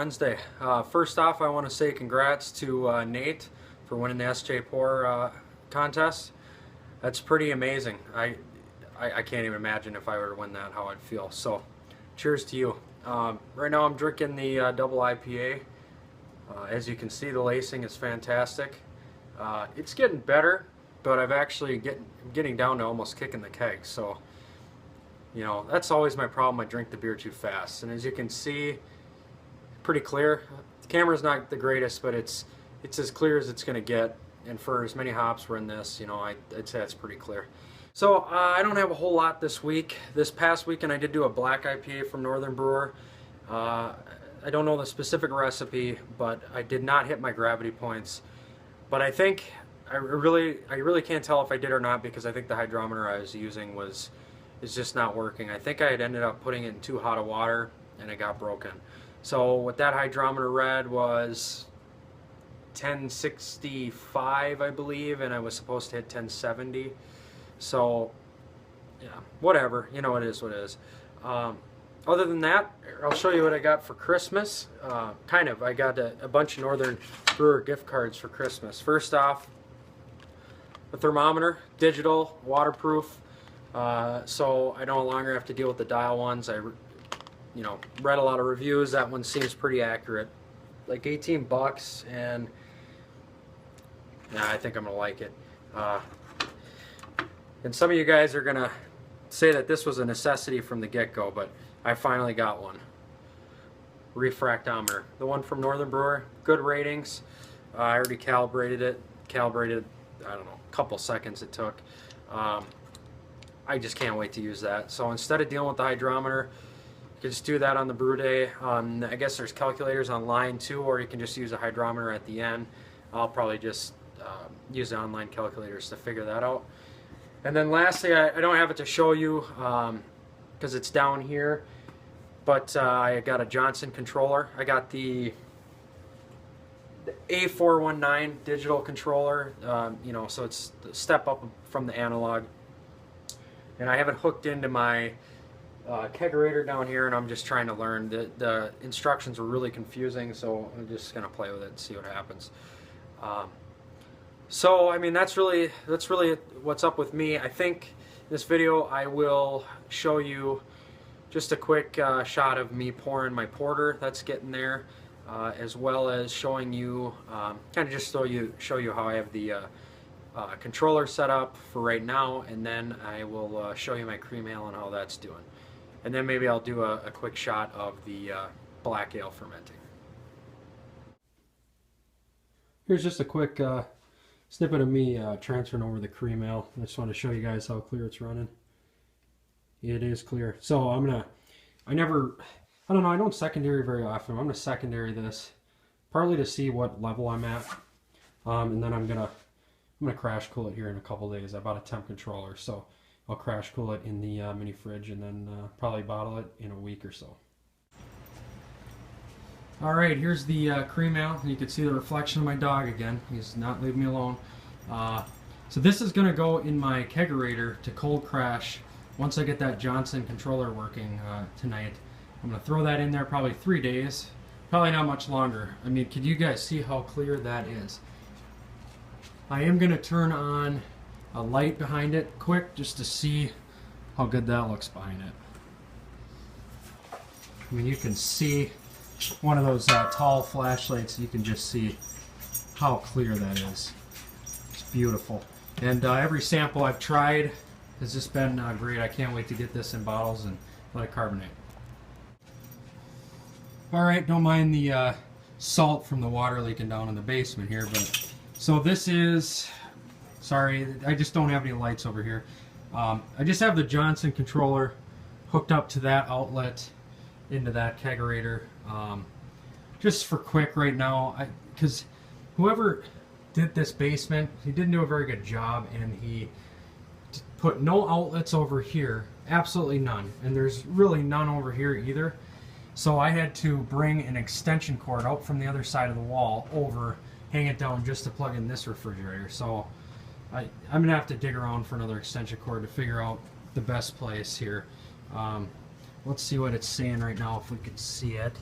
Wednesday. First off, I want to say congrats to Nate for winning the SJ4 contest. That's pretty amazing. I can't even imagine if I were to win that, how I'd feel. So, cheers to you. Right now I'm drinking the double IPA. As you can see, the lacing is fantastic. It's getting better, but I've actually getting down to almost kicking the keg. So, you know, that's always my problem. I drink the beer too fast. And as you can see, pretty clear. The camera's not the greatest, but it's as clear as it's going to get. And for as many hops were in this, you know, I'd say it's pretty clear. So I don't have a whole lot this week. This past weekend I did do a black IPA from Northern Brewer. I don't know the specific recipe, but I did not hit my gravity points. But I think I really can't tell if I did or not, because I think the hydrometer I was using is just not working. I think I had ended up putting it in too hot of water and it got broken. So what that hydrometer read was 1065, I believe, and I was supposed to hit 1070. So yeah, whatever, you know, it is what it is. Other than that, I'll show you what I got for Christmas. I got a bunch of Northern Brewer gift cards for Christmas. First off, a thermometer, digital, waterproof, so I no longer have to deal with the dial ones. I read a lot of reviews. That one seems pretty accurate. Like $18, and yeah, I think I'm gonna like it. And some of you guys are gonna say that this was a necessity from the get-go, but I finally got one. Refractometer, the one from Northern Brewer, good ratings. I already calibrated it. I don't know, a couple seconds it took. I just can't wait to use that. So instead of dealing with the hydrometer, you can just do that on the brew day. I guess there's calculators online too, or you can just use a hydrometer at the end. I'll probably just use the online calculators to figure that out. And then lastly, I don't have it to show you because it's down here, but I got a Johnson controller. I got the A419 digital controller, so it's a step up from the analog. And I have it hooked into my kegerator down here, and I'm just trying to learn. The instructions were really confusing, so I'm just going to play with it and see what happens. So I mean, that's really what's up with me. I think in this video I will show you just a quick shot of me pouring my porter that's getting there, as well as showing you kind of just show you how I have the controller set up for right now, and then I will show you my cream ale and how that's doing. And then maybe I'll do a quick shot of the black ale fermenting. Here's just a quick snippet of me transferring over the cream ale. I just want to show you guys how clear it's running. It is clear. So I don't know, I don't secondary very often. I'm going to secondary this partly to see what level I'm at, and then I'm gonna crash cool it here in a couple days. I bought a temp controller, so I'll crash cool it in the mini fridge, and then probably bottle it in a week or so. Alright, here's the cream ale. You can see the reflection of my dog again. He's not leaving me alone. So this is going to go in my kegerator to cold crash once I get that Johnson controller working tonight. I'm going to throw that in there probably 3 days. Probably not much longer. I mean, can you guys see how clear that is? I am going to turn on a light behind it quick just to see how good that looks behind it. I mean, you can see one of those tall flashlights. You can just see how clear that is. It's beautiful. And every sample I've tried has just been great. I can't wait to get this in bottles and let it carbonate. Alright, don't mind the salt from the water leaking down in the basement here, but so this is, sorry, I just don't have any lights over here. I just have the Johnson controller hooked up to that outlet into that kegerator, just for quick right now, because whoever did this basement, he didn't do a very good job, and he put no outlets over here, absolutely none, and there's really none over here either. So I had to bring an extension cord out from the other side of the wall over, hang it down just to plug in this refrigerator. So I'm gonna have to dig around for another extension cord to figure out the best place here. Let's see what it's saying right now, if we can see it.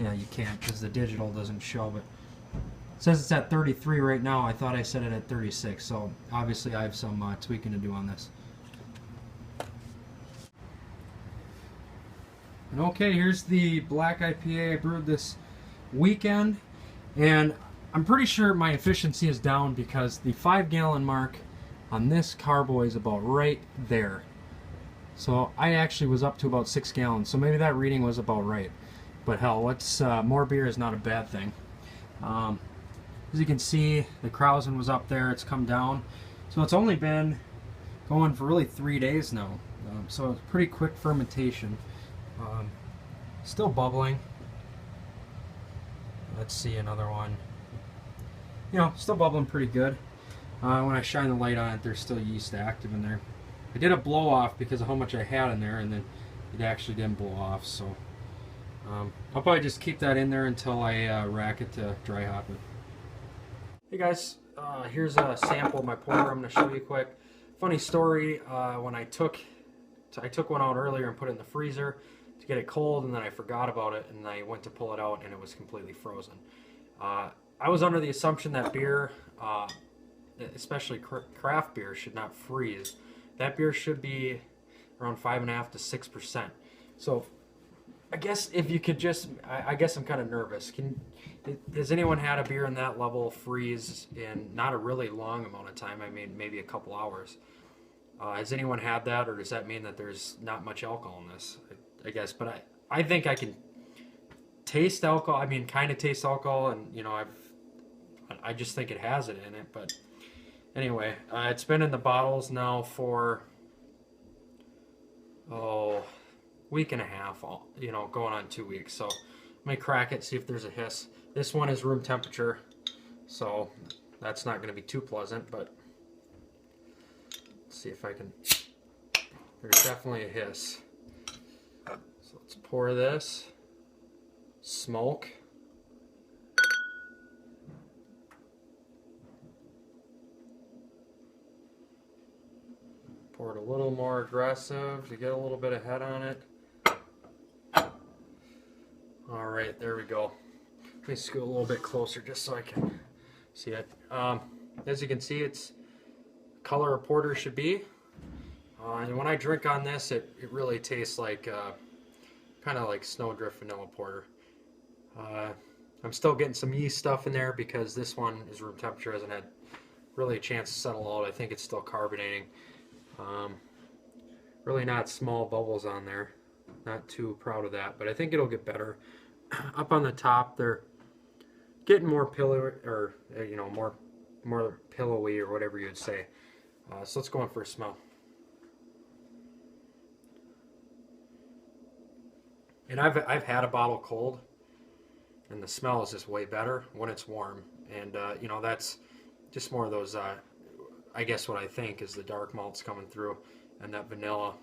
Yeah, you can't because the digital doesn't show, but it says it's at 33 right now. I thought I set it at 36, so obviously I have some tweaking to do on this. And okay, here's the black IPA I brewed this weekend, and I'm pretty sure my efficiency is down because the 5-gallon mark on this carboy is about right there. So I actually was up to about 6 gallons, so maybe that reading was about right. But hell, what's more beer is not a bad thing. As you can see, the Krausen was up there, it's come down. So it's only been going for really 3 days now. So it's pretty quick fermentation. Still bubbling. Let's see another one. You know, still bubbling pretty good. When I shine the light on it, there's still yeast active in there. I did a blow off because of how much I had in there, and then it actually didn't blow off. So I'll probably just keep that in there until I rack it to dry hop it. Hey guys, here's a sample of my porter. I'm going to show you quick. Funny story. When I took one out earlier and put it in the freezer to get it cold, and then I forgot about it, and I went to pull it out, and it was completely frozen. I was under the assumption that beer, especially craft beer, should not freeze. That beer should be around 5.5% to 6%. So I guess if you could just, I guess I'm kind of nervous. Has anyone had a beer in that level freeze in not a really long amount of time? I mean, maybe a couple hours. Has anyone had that, or does that mean that there's not much alcohol in this? I guess, but I think I can taste alcohol. I mean, kind of taste alcohol, and you know, I just think it has it in it, but. Anyway, it's been in the bottles now for, week and a half, you know, going on 2 weeks. So let me crack it, see if there's a hiss. This one is room temperature, so that's not going to be too pleasant, but let's see if I can, there's definitely a hiss. So let's pour this, smoke. Pour it a little more aggressive to get a little bit of head on it. All right, there we go. Let me scoot a little bit closer just so I can see it. As you can see, it's color a porter should be. And when I drink on this, it really tastes like kind of like Snowdrift Vanilla Porter. I'm still getting some yeast stuff in there because this one is room temperature, hasn't had really a chance to settle out. I think it's still carbonating. Really not small bubbles on there. Not too proud of that, but I think it'll get better. Up on the top, they're getting more pillowy, or you know, more pillowy, or whatever you'd say. So let's go in for a smell. And I've had a bottle cold, and the smell is just way better when it's warm. And you know, that's just more of those. I guess what I think is the dark malts coming through, and that vanilla.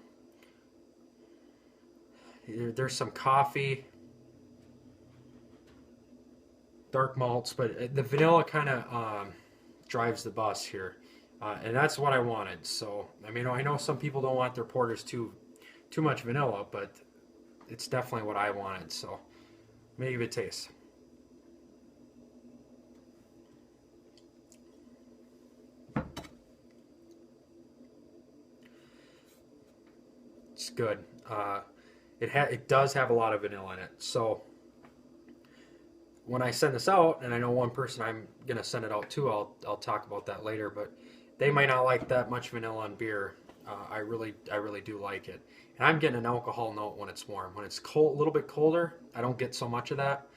There's some coffee, dark malts, but the vanilla kind of drives the bus here, and that's what I wanted. So I mean, I know some people don't want their porters too much vanilla, but it's definitely what I wanted. So maybe give it a taste. It's good. It does have a lot of vanilla in it. So when I send this out, and I know one person I'm gonna send it out to, I'll talk about that later. But they might not like that much vanilla in beer. I really do like it, and I'm getting an alcohol note when it's warm. When it's cold, a little bit colder, I don't get so much of that.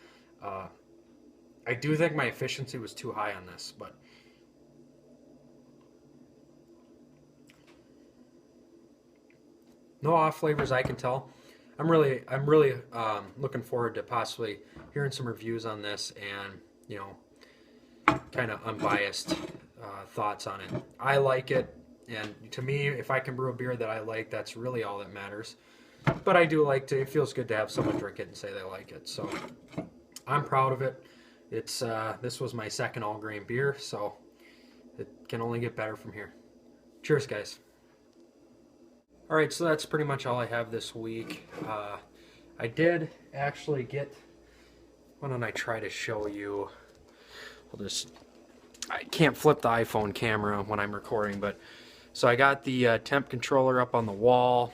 I do think my efficiency was too high on this, but. No off flavors I can tell. I'm really looking forward to possibly hearing some reviews on this, and you know, kind of unbiased thoughts on it. I like it, and to me, if I can brew a beer that I like, that's really all that matters. But I do like to. It feels good to have someone drink it and say they like it. So I'm proud of it. It's this was my second all grain beer, so it can only get better from here. Cheers, guys. Alright, so that's pretty much all I have this week. I did actually get Why don't I try to show you? I can't flip the iPhone camera when I'm recording, but so I got the temp controller up on the wall,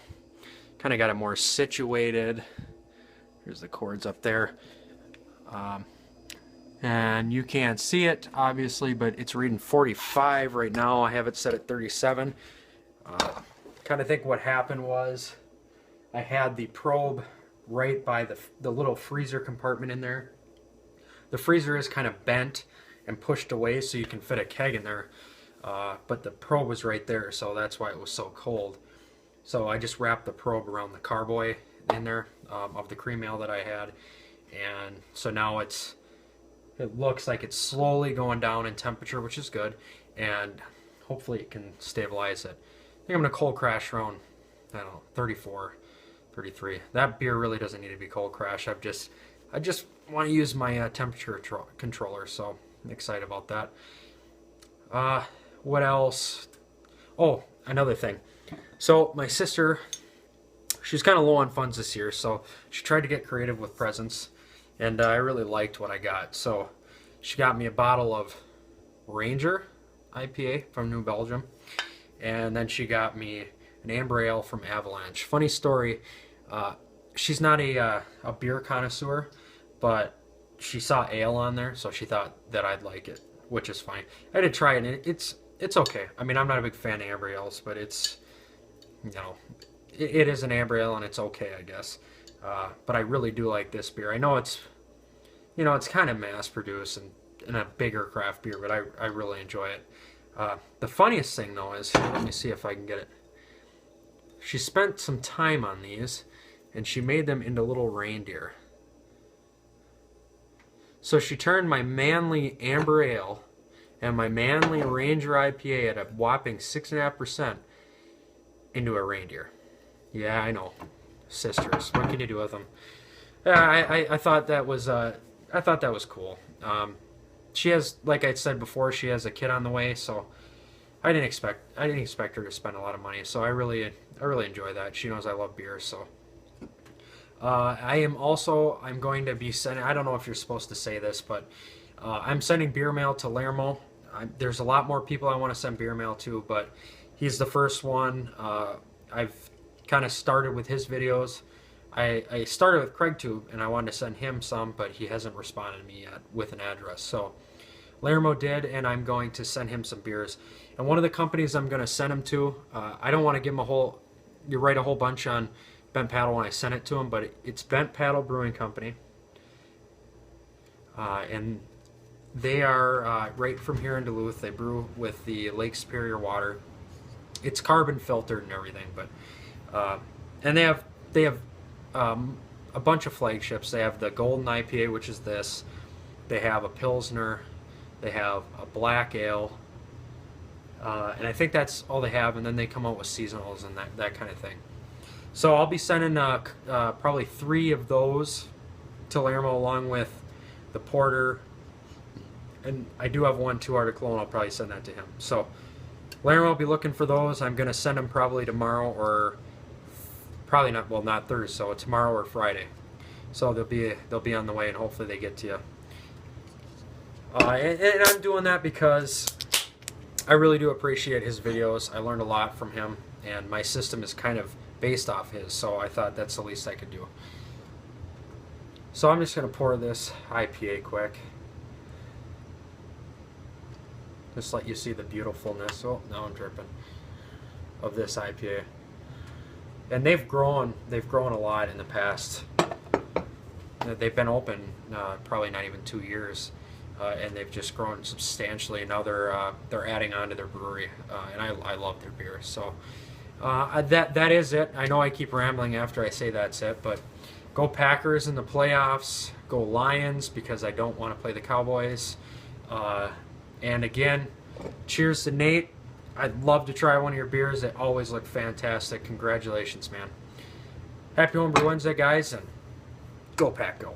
kind of got it more situated. Here's the cords up there. And you can't see it obviously, but it's reading 45 right now. I have it set at 37. Kind of think what happened was I had the probe right by the little freezer compartment in there. The freezer is kind of bent and pushed away so you can fit a keg in there, but the probe was right there, so that's why it was so cold. So I just wrapped the probe around the carboy in there of the cream ale that I had, and so now it looks like it's slowly going down in temperature, which is good, and hopefully it can stabilize it. I think I'm gonna cold crash around, I don't know, 34, 33. That beer really doesn't need to be cold crash. I just want to use my temperature controller, so I'm excited about that. What else? Oh, another thing. So my sister, she's kind of low on funds this year, so she tried to get creative with presents, and I really liked what I got. So she got me a bottle of Ranger IPA from New Belgium, and then she got me an amber ale from Avalanche. Funny story, she's not a beer connoisseur, but she saw ale on there, so she thought that I'd like it, which is fine. I did try it, and it's okay. I mean, I'm not a big fan of amber ales, but it's, you know, it is an amber ale, and it's okay, I guess. But I really do like this beer. I know it's, you know, it's kind of mass-produced and a bigger craft beer, but I really enjoy it. The funniest thing, though, is, let me see if I can get it. She spent some time on these, and she made them into little reindeer. So she turned my manly amber ale and my manly Ranger IPA at a whopping 6.5% into a reindeer. Yeah, I know, sisters. What can you do with them? Yeah, I thought that was cool. She has, like I said before, she has a kid on the way, so I didn't expect her to spend a lot of money. So I really enjoy that. She knows I love beer, so. I'm going to be sending, I don't know if you're supposed to say this, but I'm sending beer mail to Lermo. There's a lot more people I want to send beer mail to, but he's the first one. I've kind of started with his videos. I started with CraigTube, and I wanted to send him some, but he hasn't responded to me yet with an address. So Lermo did, and I'm going to send him some beers. And one of the companies I'm going to send him to, I don't want to give him write a whole bunch on Bent Paddle when I send it to him, but it's Bent Paddle Brewing Company, and they are right from here in Duluth. They brew with the Lake Superior water. It's carbon filtered and everything, but and they have a bunch of flagships. They have the Golden IPA, which is this. They have a Pilsner. They have a Black Ale, and I think that's all they have. And then they come out with seasonals and that kind of thing. So I'll be sending probably 3 of those to Lermo, along with the porter, and I do have 1 2-hearted clone. I'll probably send that to him. So Lermo will be looking for those. I'm going to send them probably tomorrow, or probably not. Well, not Thursday, so tomorrow or Friday. So they'll be on the way, and hopefully they get to you. And I'm doing that because I really do appreciate his videos. I learned a lot from him, and my system is kind of based off his, so I thought that's the least I could do. So I'm just going to pour this IPA quick. Just let you see the beautifulness, oh, now I'm dripping, of this IPA. And they've grown a lot in the past. They've been open probably not even 2 years, and they've just grown substantially. Now they're adding on to their brewery, and I love their beer. So that is it. I know I keep rambling after I say that's it, but go Packers in the playoffs. Go Lions, because I don't want to play the Cowboys. And again, cheers to Nate. I'd love to try one of your beers. They always look fantastic. Congratulations, man. Happy Homebrew Wednesday, guys, and go Pack, go.